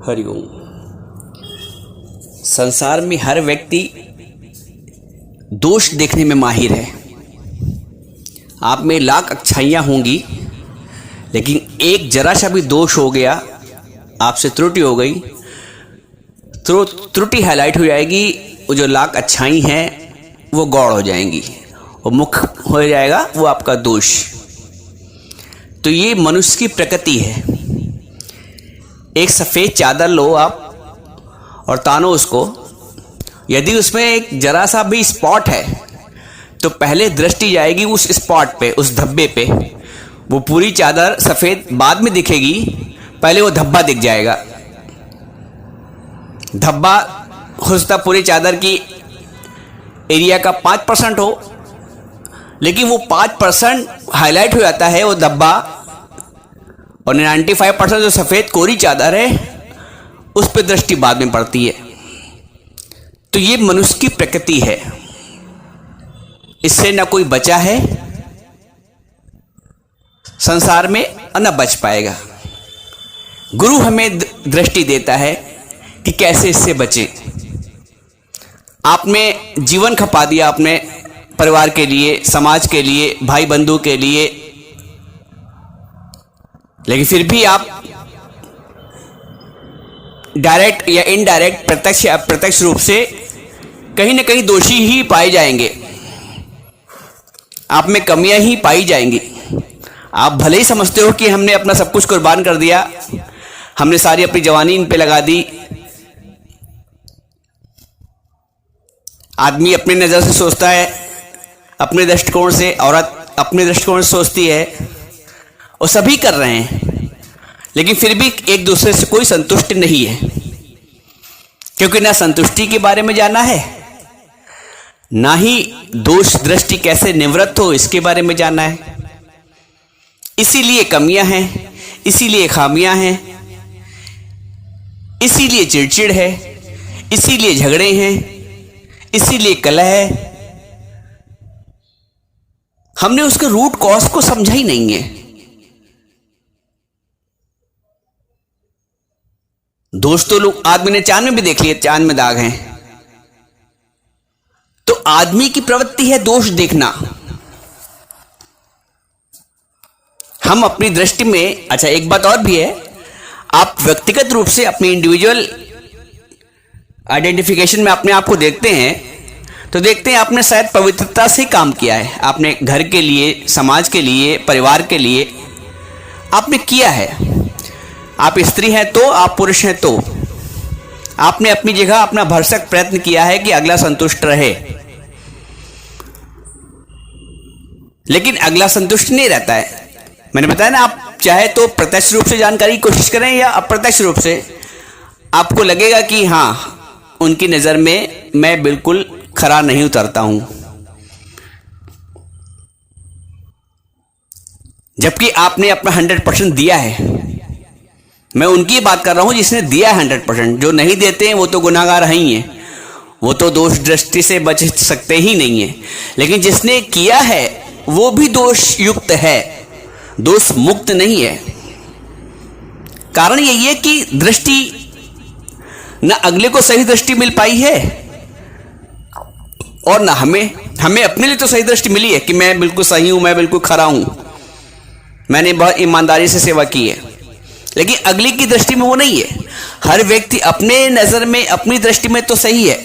हरिओम। संसार में हर व्यक्ति दोष देखने में माहिर है। आप में लाख अच्छाइयाँ होंगी, लेकिन एक जरा सा भी दोष हो गया, आपसे त्रुटि हो गई तो त्रुटि हाईलाइट हो जाएगी। वो जो लाख अच्छाई हैं वो गौड़ हो जाएंगी और मुख्य हो जाएगा वो आपका दोष। तो ये मनुष्य की प्रकृति है। एक सफ़ेद चादर लो आप और तानो उसको, यदि उसमें एक जरा सा भी स्पॉट है तो पहले दृष्टि जाएगी उस स्पॉट पे, उस धब्बे पे। वो पूरी चादर सफ़ेद बाद में दिखेगी, पहले वो धब्बा दिख जाएगा। धब्बा हो सकता पूरी चादर की एरिया का 5% हो, लेकिन वो 5% हाईलाइट हो जाता है वो धब्बा, और 95% जो सफ़ेद कोरी चादर है उस पर दृष्टि बाद में पड़ती है। तो ये मनुष्य की प्रकृति है, इससे न कोई बचा है संसार में और न बच पाएगा। गुरु हमें दृष्टि देता है कि कैसे इससे बचें। आपने जीवन खपा दिया अपने परिवार के लिए, समाज के लिए, भाई बंधु के लिए, लेकिन फिर भी आप डायरेक्ट या इनडायरेक्ट, प्रत्यक्ष या अप्रत्यक्ष रूप से कहीं ना कहीं दोषी ही पाए जाएंगे। आप में कमियां ही पाई जाएंगी। आप भले ही समझते हो कि हमने अपना सब कुछ कुर्बान कर दिया, हमने सारी अपनी जवानी इन पे लगा दी। आदमी अपनी नज़र से सोचता है, अपने दृष्टिकोण से, औरत अपने दृष्टिकोण से सोचती है, और सभी कर रहे हैं, लेकिन फिर भी एक दूसरे से कोई संतुष्ट नहीं है, क्योंकि ना संतुष्टि के बारे में जाना है, ना ही दोष दृष्टि कैसे निवृत्त हो इसके बारे में जाना है। इसीलिए कमियां हैं, इसीलिए खामियां हैं, इसीलिए चिड़चिड़ है, इसीलिए झगड़े हैं, इसीलिए कलह है। हमने उसके रूट कॉज को समझा ही नहीं है। दोस्तों, लोग आदमी ने चांद में भी देख लिया, चांद में दाग हैं। तो आदमी की प्रवृत्ति है दोष देखना। हम अपनी दृष्टि में, अच्छा एक बात और भी है, आप व्यक्तिगत रूप से अपनी इंडिविजुअल आइडेंटिफिकेशन में अपने आप को देखते हैं तो देखते हैं आपने शायद पवित्रता से काम किया है। आपने घर के लिए, समाज के लिए, परिवार के लिए आपने किया है। आप स्त्री हैं तो, आप पुरुष हैं तो, आपने अपनी जगह अपना भरसक प्रयत्न किया है कि अगला संतुष्ट रहे। लेकिन अगला संतुष्ट नहीं रहता है। मैंने बताया ना, आप चाहे तो प्रत्यक्ष रूप से जानकारी की कोशिश करें या अप्रत्यक्ष रूप से, आपको लगेगा कि हाँ, उनकी नज़र में मैं बिल्कुल खरा नहीं उतरता हूं, जबकि आपने अपना 100% दिया है। मैं उनकी बात कर रहा हूं जिसने दिया है 100%। जो नहीं देते हैं वो तो गुनाहगार ही हैं, वो तो दोष दृष्टि से बच सकते ही नहीं है। लेकिन जिसने किया है वो भी दोष युक्त है, दोष मुक्त नहीं है। कारण यही है कि दृष्टि न अगले को सही दृष्टि मिल पाई है, और न हमें अपने लिए तो सही दृष्टि मिली है कि मैं बिल्कुल सही हूं, मैं बिल्कुल खरा हूं, मैंने बहुत ईमानदारी से सेवा की है। लेकिन अगले की दृष्टि में वो नहीं है। हर व्यक्ति अपने नजर में, अपनी दृष्टि में तो सही है,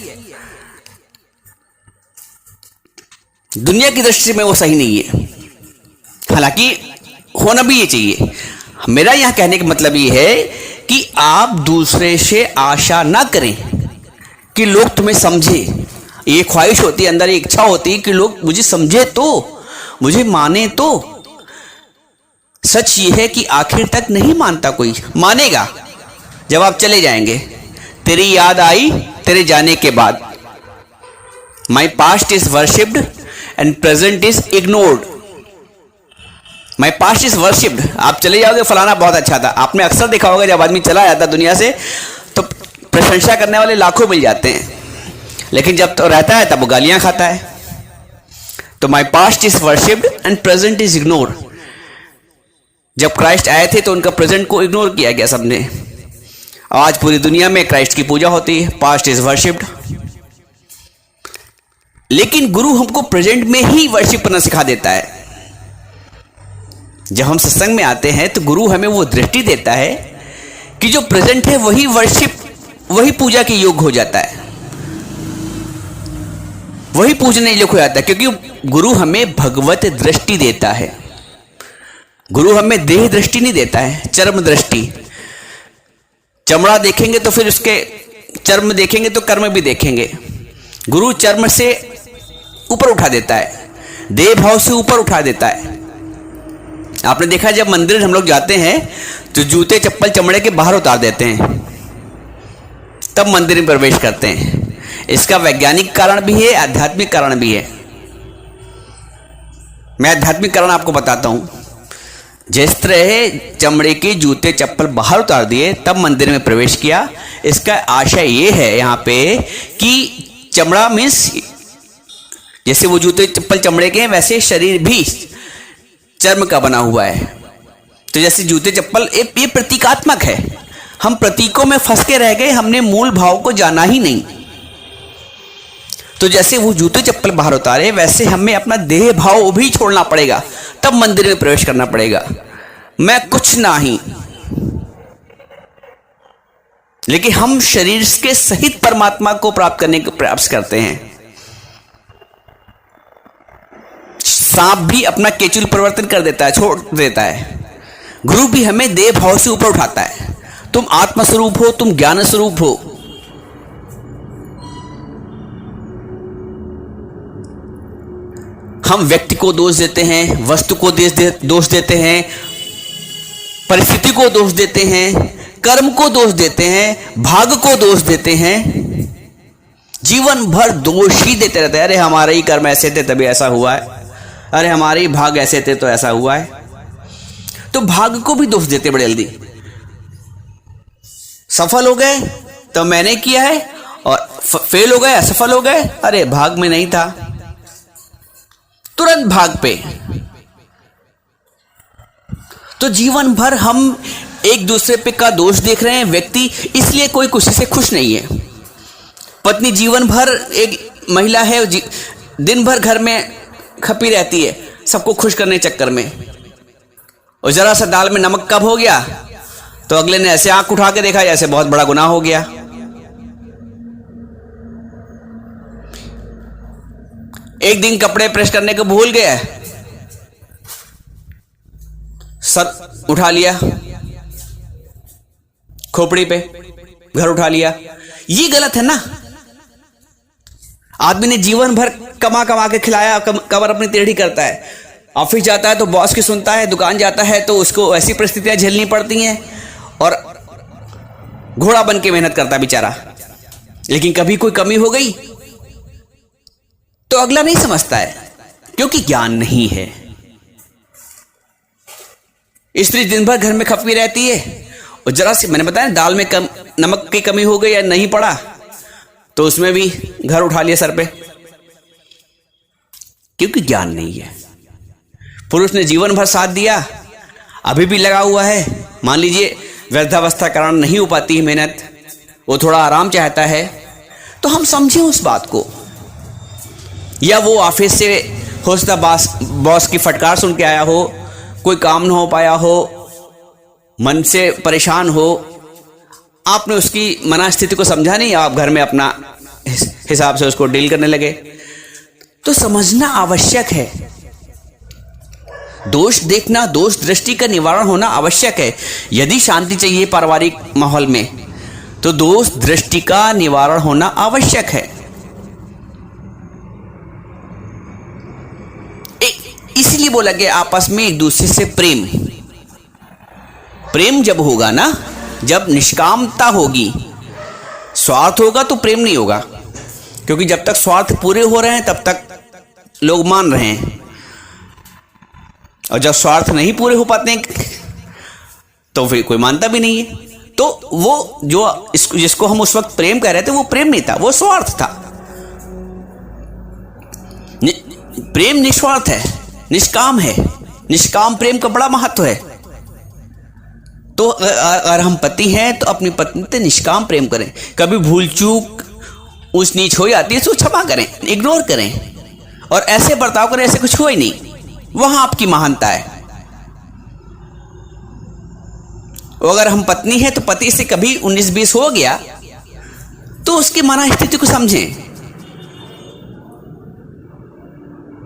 दुनिया की दृष्टि में वो सही नहीं है। हालांकि होना भी ये चाहिए। मेरा यहां कहने का मतलब ये है कि आप दूसरे से आशा ना करें कि लोग तुम्हें समझे। ये ख्वाहिश होती है, अंदर एक इच्छा होती है कि लोग मुझे समझे तो, मुझे माने तो। सच ये है कि आखिर तक नहीं मानता कोई। मानेगा जब आप चले जाएंगे। तेरी याद आई तेरे जाने के बाद। My past is worshipped and present is ignored. My past is worshipped. आप चले जाओगे, फलाना बहुत अच्छा था। आपने अक्सर देखा होगा जब आदमी चला जाता दुनिया से तो प्रशंसा करने वाले लाखों मिल जाते हैं, लेकिन जब तो रहता है तब वो गालियां खाता है। तो my past is worshipped and present is ignored. जब क्राइस्ट आए थे तो उनका प्रेजेंट को इग्नोर किया गया सबने, आज पूरी दुनिया में क्राइस्ट की पूजा होती है, पास्ट इज वर्शिप्ड। लेकिन गुरु हमको प्रेजेंट में ही वर्शिप करना सिखा देता है। जब हम सत्संग में आते हैं तो गुरु हमें वो दृष्टि देता है कि जो प्रेजेंट है वही वर्शिप, वही पूजा के योग्य हो जाता है, वही पूजने योग्य हो जाता है, क्योंकि गुरु हमें भगवत दृष्टि देता है। गुरु हमें देह दृष्टि नहीं देता है, चर्म दृष्टि। चमड़ा देखेंगे तो फिर उसके चर्म देखेंगे तो कर्म भी देखेंगे। गुरु चर्म से ऊपर उठा देता है, देह भाव से ऊपर उठा देता है। आपने देखा जब मंदिर हम लोग जाते हैं तो जूते चप्पल चमड़े के बाहर उतार देते हैं, तब मंदिर में प्रवेश करते हैं। इसका वैज्ञानिक कारण भी है, आध्यात्मिक कारण भी है। मैं आध्यात्मिक कारण आपको बताता हूं। जिस तरह चमड़े के जूते चप्पल बाहर उतार दिए तब मंदिर में प्रवेश किया, इसका आशय यह है यहां पे कि चमड़ा मीन्स जैसे वो जूते चप्पल चमड़े के हैं वैसे शरीर भी चर्म का बना हुआ है। तो जैसे जूते चप्पल ये प्रतीकात्मक है। हम प्रतीकों में फंस के रह गए, हमने मूल भाव को जाना ही नहीं। तो जैसे वो जूते चप्पल बाहर उतारे वैसे हमें अपना देह भाव भी छोड़ना पड़ेगा, तब मंदिर में प्रवेश करना पड़ेगा। मैं कुछ नहीं, लेकिन हम शरीर के सहित परमात्मा को प्राप्त करने का प्रयास करते हैं। सांप भी अपना केचुल परिवर्तन कर देता है, छोड़ देता है। गुरु भी हमें देह भाव से ऊपर उठाता है। तुम आत्मस्वरूप हो, तुम ज्ञान स्वरूप हो। हम व्यक्ति को दोष देते हैं, वस्तु को दोष देते हैं, परिस्थिति को दोष देते हैं, कर्म को दोष देते हैं, भाग्य को दोष देते हैं। जीवन भर दोष ही देते रहते हैं। अरे हमारे ही कर्म ऐसे थे तभी ऐसा हुआ है, अरे हमारे ही भाग ऐसे थे तो ऐसा हुआ है। तो भाग्य को भी दोष देते बड़े जल्दी। सफल हो गए तो मैंने किया है, और फेल हो गए, असफल हो गए, अरे भाग में नहीं था, तुरंत भाग पे। तो जीवन भर हम एक दूसरे पे का दोष देख रहे हैं। व्यक्ति इसलिए कोई किसी से खुश नहीं है। पत्नी जीवन भर, एक महिला है दिन भर घर में खपी रहती है सबको खुश करने के चक्कर में, और जरा सा दाल में नमक कम हो गया तो अगले ने ऐसे आंख उठा के देखा जैसे बहुत बड़ा गुनाह हो गया। एक दिन कपड़े प्रेस करने को भूल गया, सर उठा लिया खोपड़ी पे, घर उठा लिया। ये गलत है ना। आदमी ने जीवन भर कमा कमा के खिलाया, कमर अपनी टेढ़ी करता है, ऑफिस जाता है तो बॉस की सुनता है, दुकान जाता है तो उसको ऐसी परिस्थितियां झेलनी पड़ती हैं, और घोड़ा बन के मेहनत करता है बेचारा। लेकिन कभी कोई कमी हो गई तो अगला नहीं समझता है, क्योंकि ज्ञान नहीं है। स्त्री दिन भर घर में खपी रहती है, और जरा सी मैंने बताया दाल में नमक की कमी हो गई या नहीं पड़ा तो उसमें भी घर उठा लिया सर पे, क्योंकि ज्ञान नहीं है। पुरुष ने जीवन भर साथ दिया, अभी भी लगा हुआ है, मान लीजिए वृद्धावस्था कारण नहीं हो पाती है मेहनत, वो थोड़ा आराम चाहता है, तो हम समझें उस बात को। या वो ऑफिस से हो सकता बॉस की फटकार सुन के आया हो, कोई काम ना हो पाया हो, मन से परेशान हो, आपने उसकी मना स्थिति को समझा नहीं, आप घर में अपना हिसाब से उसको डील करने लगे। तो समझना आवश्यक है। दोष देखना, दोष दृष्टि का निवारण होना आवश्यक है। यदि शांति चाहिए पारिवारिक माहौल में तो दोष दृष्टि का निवारण होना आवश्यक है। इसलिए बोला गया आपस में एक दूसरे से प्रेम जब होगा ना, जब निष्कामता होगी, स्वार्थ होगा तो प्रेम नहीं होगा, क्योंकि जब तक स्वार्थ पूरे हो रहे हैं तब तक लोग मान रहे हैं, और जब स्वार्थ नहीं पूरे हो पाते हैं तो फिर कोई मानता भी नहीं है। तो वो जो जिसको हम उस वक्त प्रेम कह रहे थे वो प्रेम नहीं था, वो स्वार्थ था। प्रेम निस्वार्थ है, निष्काम है। निष्काम प्रेम का बड़ा महत्व है। तो अगर हम पति हैं तो अपनी पत्नी से निष्काम प्रेम करें। कभी भूल चूक ऊंच नीच हो जाती है तो क्षमा करें, इग्नोर करें और ऐसे बर्ताव करें ऐसे कुछ हो ही नहीं। वहां आपकी महानता है। अगर हम पत्नी हैं तो पति से कभी 19-20 हो गया तो उसकी माना स्थिति को समझें।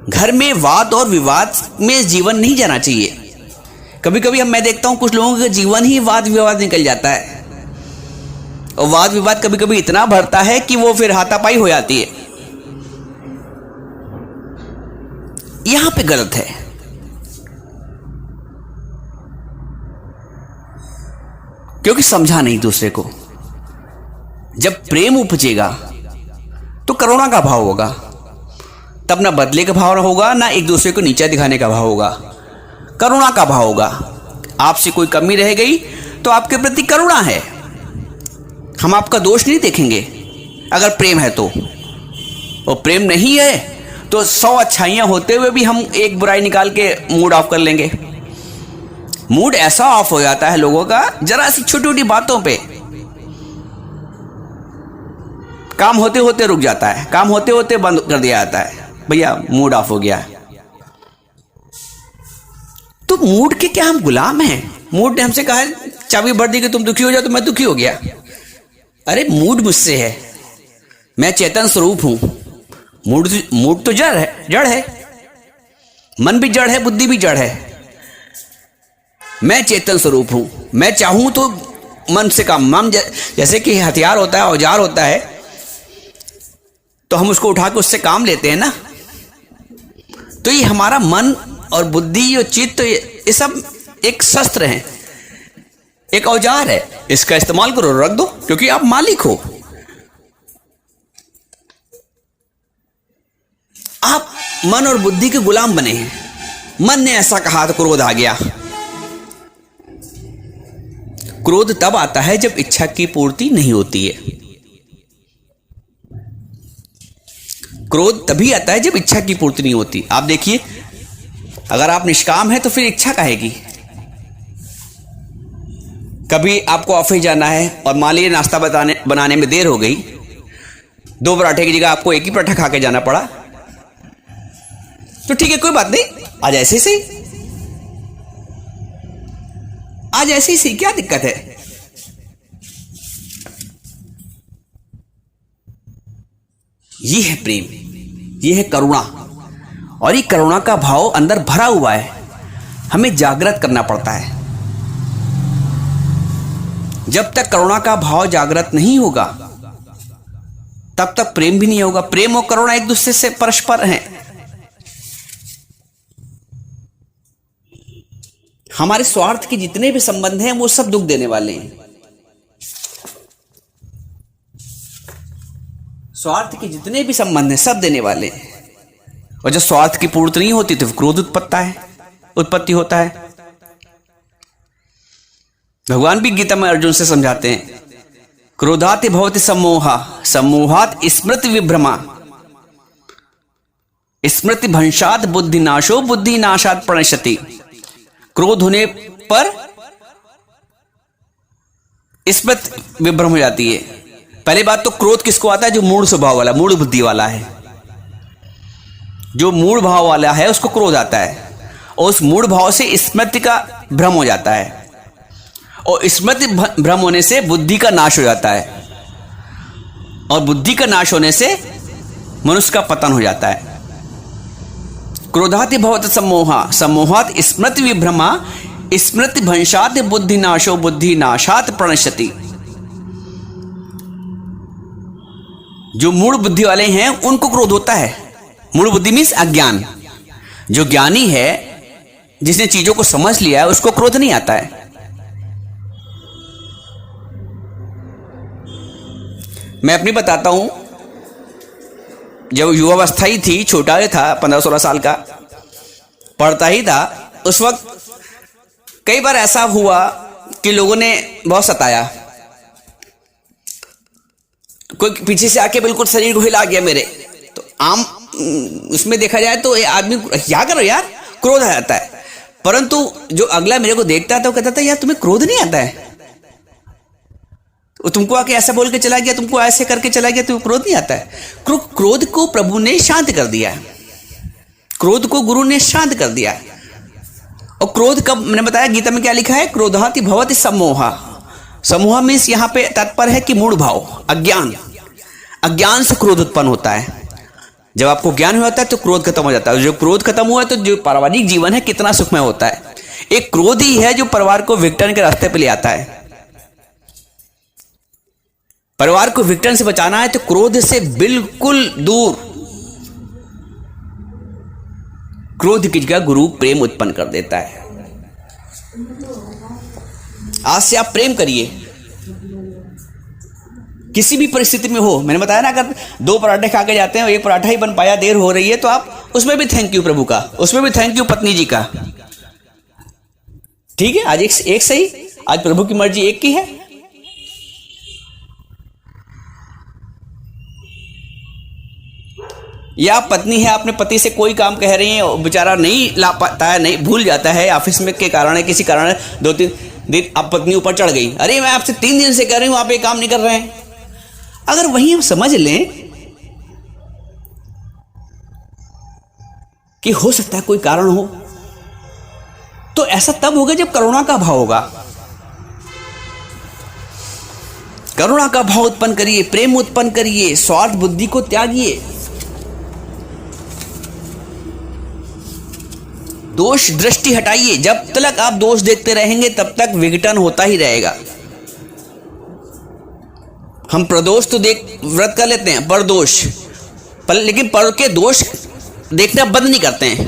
घर में वाद और विवाद में जीवन नहीं जाना चाहिए। कभी कभी मैं देखता हूं कुछ लोगों का जीवन ही वाद विवाद निकल जाता है और वाद विवाद कभी कभी इतना बढ़ता है कि वो फिर हाथापाई हो जाती है। यहां पे गलत है। क्योंकि समझा नहीं दूसरे को। जब प्रेम उपजेगा तो करुणा का भाव होगा, तब ना बदले का भाव होगा ना एक दूसरे को नीचा दिखाने का भाव होगा, करुणा का भाव होगा। आपसे कोई कमी रह गई तो आपके प्रति करुणा है, हम आपका दोष नहीं देखेंगे अगर प्रेम है तो। और प्रेम नहीं है तो 100 अच्छाइयां होते हुए भी हम एक बुराई निकाल के मूड ऑफ कर लेंगे। मूड ऐसा ऑफ हो जाता है लोगों का जरा सी छोटी छोटी बातों पे। काम होते होते रुक जाता है, काम होते होते बंद कर दिया जाता है, भैया मूड ऑफ हो गया। तो मूड के क्या हम गुलाम हैं? मूड ने हमसे कहा चाबी भर दी कि तुम दुखी हो जाओ तो मैं दुखी हो गया। अरे मूड मुझसे है, मैं चेतन स्वरूप हूं। मूड तो जड़ है, मन भी जड़ है, बुद्धि भी जड़ है। मैं चेतन स्वरूप हूं। मैं चाहूं तो मन से काम, मन जैसे कि हथियार होता है, औजार होता है, तो हम उसको उठा के उससे काम लेते हैं ना। तो ये हमारा मन और बुद्धि और चित्त, ये सब एक शस्त्र है, एक औजार है। इसका इस्तेमाल करो, रख दो, क्योंकि आप मालिक हो। आप मन और बुद्धि के गुलाम बने हैं। मन ने ऐसा कहा तो क्रोध आ गया। क्रोध तब आता है जब इच्छा की पूर्ति नहीं होती है। क्रोध तभी आता है जब इच्छा की पूर्ति नहीं होती। आप देखिए, अगर आप निष्काम हैं तो फिर इच्छा काहेगी। कभी आपको ऑफिस जाना है और मान लीजिए नाश्ता बनाने में देर हो गई, 2 पराठे की जगह आपको एक ही पराठा खा के जाना पड़ा, तो ठीक है, कोई बात नहीं, आज ऐसे ही आज ऐसे ही क्या दिक्कत है? ये है प्रेम, ये है करुणा। और ये करुणा का भाव अंदर भरा हुआ है, हमें जागृत करना पड़ता है। जब तक करुणा का भाव जागृत नहीं होगा तब तक प्रेम भी नहीं होगा। प्रेम और करुणा एक दूसरे से परस्पर हैं। हमारे स्वार्थ के जितने भी संबंध हैं वो सब दुख देने वाले हैं। स्वार्थ के जितने भी संबंध हैं सब देने वाले हैं। और जब स्वार्थ की पूर्ति नहीं होती तो क्रोध उत्पत्ति होता है। भगवान भी गीता में अर्जुन से समझाते हैं, क्रोधाति भवति सम्मोहा, सम्मोहात् स्मृति विभ्रमा, स्मृति भंशात् बुद्धिनाशो, बुद्धिनाशात् प्रणश्यति। क्रोध होने पर स्मृति विभ्रम हो जाती है। पहली बात तो क्रोध किसको आता है? जो मूढ़ स्वभाव वाला, मूढ़ बुद्धि वाला है। जो मूढ़ भाव वाला है उसको क्रोध आता है, और उस मूढ़ भाव से स्मृति का भ्रम हो जाता है, और स्मृति भ्रम होने से बुद्धि का नाश हो जाता है, और बुद्धि का नाश होने से मनुष्य का पतन हो जाता है। क्रोधाति भवति सम्मोहा, सम्मोहात् स्मृति विभ्रमा, स्मृति भंशात् बुद्धिनाशो, बुद्धिनाशात् प्रणश्यति। जो मूढ़ बुद्धि वाले हैं उनको क्रोध होता है। मूढ़ बुद्धि मीन्स अज्ञान। जो ज्ञानी है, जिसने चीजों को समझ लिया है, उसको क्रोध नहीं आता है। मैं अपनी बताता हूं, जब युवावस्था ही थी, छोटा ही था, 15-16 साल का, पढ़ता ही था, उस वक्त कई बार ऐसा हुआ कि लोगों ने बहुत सताया। कोई पीछे से आके बिल्कुल शरीर को हिला गया मेरे, तो आम उसमें देखा जाए तो ये आदमी क्या करो यार, क्रोध आ जाता है। परंतु जो अगला मेरे को देखता था वो कहता था यार तुम्हें क्रोध नहीं आता है, वो तुमको आके ऐसा बोल के चला गया, तुमको ऐसे करके चला गया, तुम्हें क्रोध नहीं आता है। क्रोध को प्रभु ने शांत कर दिया है, क्रोध को गुरु ने शांत कर दिया है। और क्रोध कब, मैंने बताया गीता में क्या लिखा है, क्रोधाति भवति सम्मोहा। सम्मोहा मीन्स यहां पे तात्पर्य है कि मूढ़ भाव, अज्ञान, अज्ञान से क्रोध उत्पन्न होता है। जब आपको ज्ञान होता है तो क्रोध खत्म हो जाता है। जो क्रोध खत्म हुआ है तो जो पारिवारिक जीवन है कितना सुखमय होता है। एक क्रोध ही है जो परिवार को विघटन के रास्ते पे ले आता है। परिवार को विघटन से बचाना है तो क्रोध से बिल्कुल दूर, क्रोध की जगह गुरु प्रेम उत्पन्न कर देता है। आज से आप प्रेम करिए, किसी भी परिस्थिति में हो। मैंने बताया ना, अगर 2 पराठे खा के जाते हैं, 1 पराठा ही बन पाया, देर हो रही है, तो आप उसमें भी थैंक यू प्रभु का, उसमें भी थैंक यू पत्नी जी का। ठीक है, आज एक सही, आज प्रभु की मर्जी एक की है। या आप पत्नी है, अपने पति से कोई काम कह रही है, बेचारा नहीं ला पाता है, नहीं, भूल जाता है, ऑफिस में के कारण है, किसी कारण है, 2-3 दिन आप पत्नी ऊपर चढ़ गई, अरे मैं आपसे 3 दिन से कह रही हूं, आप ये काम नहीं कर रहे हैं। अगर वहीं हम समझ लें कि हो सकता है कोई कारण हो, तो ऐसा तब होगा जब करुणा का भाव होगा। करुणा का भाव उत्पन्न करिए, प्रेम उत्पन्न करिए, स्वार्थ बुद्धि को त्यागिए, दोष दृष्टि हटाइए। जब तक आप दोष देखते रहेंगे तब तक विघटन होता ही रहेगा। हम प्रदोष तो देख व्रत कर लेते हैं, परदोष लेकिन पर के दोष देखना बंद नहीं करते हैं।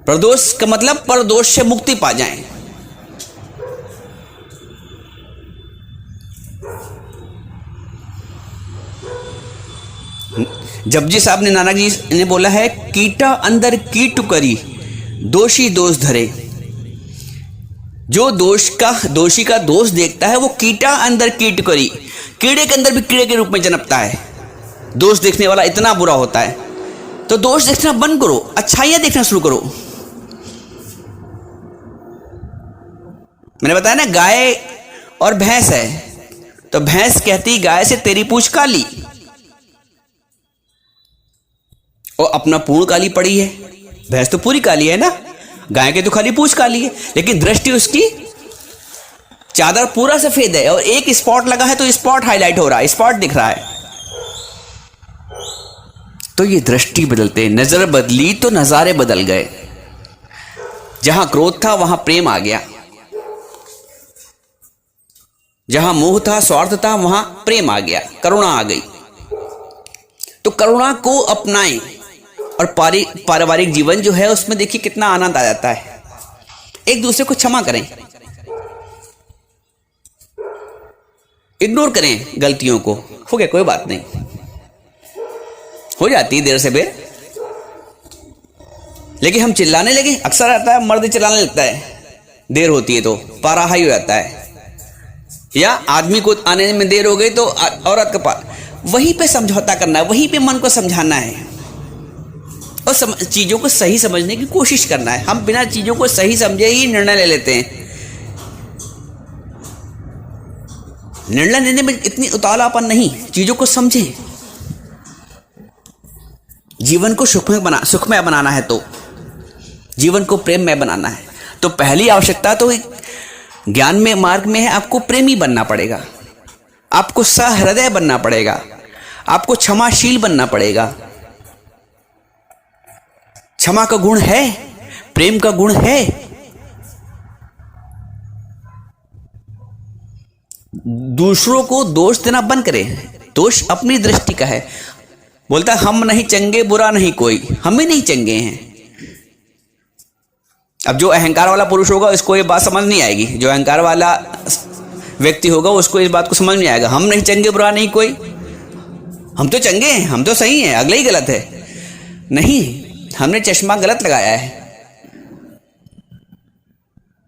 प्रदोष का मतलब परदोष से मुक्ति पा जाएं। जपजी साहब ने, नानक जी ने बोला है, कीटा अंदर कीट करी, दोषी दोष धरे। जो दोषी का दोष देखता है वो कीटा अंदर कीट करी, कीड़े के अंदर भी कीड़े के रूप में जन्मता है। दोष देखने वाला इतना बुरा होता है। तो दोष देखना बंद करो, अच्छाइयां देखना शुरू करो। मैंने बताया ना, गाय और भैंस है, तो भैंस कहती गाय से तेरी पूंछ काली, और अपना पूर्ण काली पड़ी है। भैंस तो पूरी काली है ना, गाय के तो खाली पूंछ काली है, लेकिन दृष्टि उसकी चादर पूरा सफेद है, और एक स्पॉट लगा है तो स्पॉट हाईलाइट हो रहा है, स्पॉट दिख रहा है। तो ये दृष्टि बदलते, नजर बदली तो नजारे बदल गए। जहां क्रोध था वहां प्रेम आ गया, जहां मोह था, स्वार्थ था, वहां प्रेम आ गया, करुणा आ गई। तो करुणा को अपनाएं, और पारिवारिक जीवन जो है उसमें देखिए कितना आनंद आ जाता है। एक दूसरे को क्षमा करें, इग्नोर करें गलतियों को, हो गया कोई बात नहीं, हो जाती है देर से बेर। लेकिन हम चिल्लाने लगे, अक्सर आता है मर्द चिल्लाने लगता है, देर होती है तो पारा हाई हो जाता है, या आदमी को आने में देर हो गई तो औरत का वहीं पे समझौता करना है, वहीं पे मन को समझाना है, और चीजों को सही समझने की कोशिश करना है। हम बिना चीजों को सही समझे ही निर्णय ले लेते हैं। निर्णय लेने में इतनी उतावलापन नहीं, चीजों को समझें। जीवन को सुखमय बनाना है, तो जीवन को प्रेममय बनाना है, तो पहली आवश्यकता तो ज्ञान में मार्ग में है, आपको प्रेमी बनना पड़ेगा, आपको सहृदय बनना पड़ेगा, आपको क्षमाशील बनना पड़ेगा। क्षमा का गुण है, प्रेम का गुण है। दूसरों को दोष देना बंद करें, दोष अपनी दृष्टि का है। बोलता हम नहीं चंगे, बुरा नहीं कोई, हम ही नहीं चंगे हैं। अब जो अहंकार वाला पुरुष होगा उसको ये बात समझ नहीं आएगी, जो अहंकार वाला व्यक्ति होगा उसको इस बात को समझ नहीं आएगा। हम नहीं चंगे, बुरा नहीं कोई, हम तो चंगे हैं, हम तो सही हैं, अगला ही गलत है। नहीं, हमने चश्मा गलत लगाया है,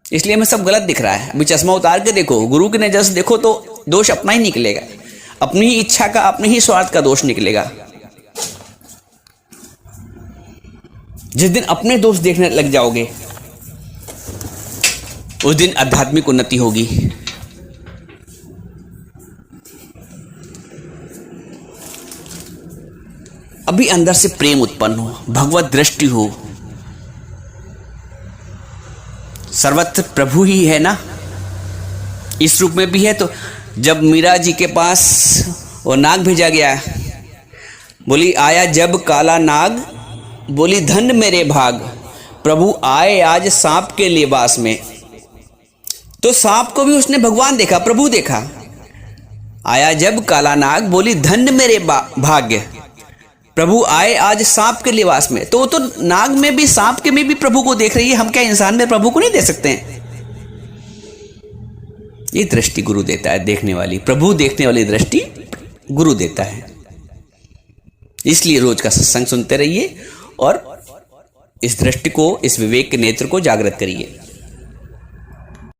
इसलिए हमें सब गलत दिख रहा है। अभी चश्मा उतार के देखो, गुरु की नजर से देखो तो दोष अपना ही निकलेगा, अपनी ही इच्छा का, अपने ही स्वार्थ का दोष निकलेगा। जिस दिन अपने दोष देखने लग जाओगे उस दिन आध्यात्मिक उन्नति होगी। अभी अंदर से प्रेम उत्पन्न हो, भगवत दृष्टि हो, सर्वत्र प्रभु ही है ना, इस रूप में भी है। तो जब मीरा जी के पास वो नाग भेजा गया, बोली आया जब काला नाग, बोली धन्य मेरे भाग, प्रभु आए आज सांप के लिबास में। तो सांप को भी उसने भगवान देखा, प्रभु देखा। आया जब काला नाग, बोली धन्य मेरे भाग्य, प्रभु आए आज सांप के लिबास में। तो नाग में भी, सांप के में भी प्रभु को देख रही है। हम क्या इंसान में प्रभु को नहीं देख सकते हैं? ये दृष्टि गुरु देता है, देखने वाली, प्रभु देखने वाली दृष्टि गुरु देता है। इसलिए रोज का सत्संग सुनते रहिए और इस दृष्टि को, इस विवेक के नेत्र को जागृत करिए।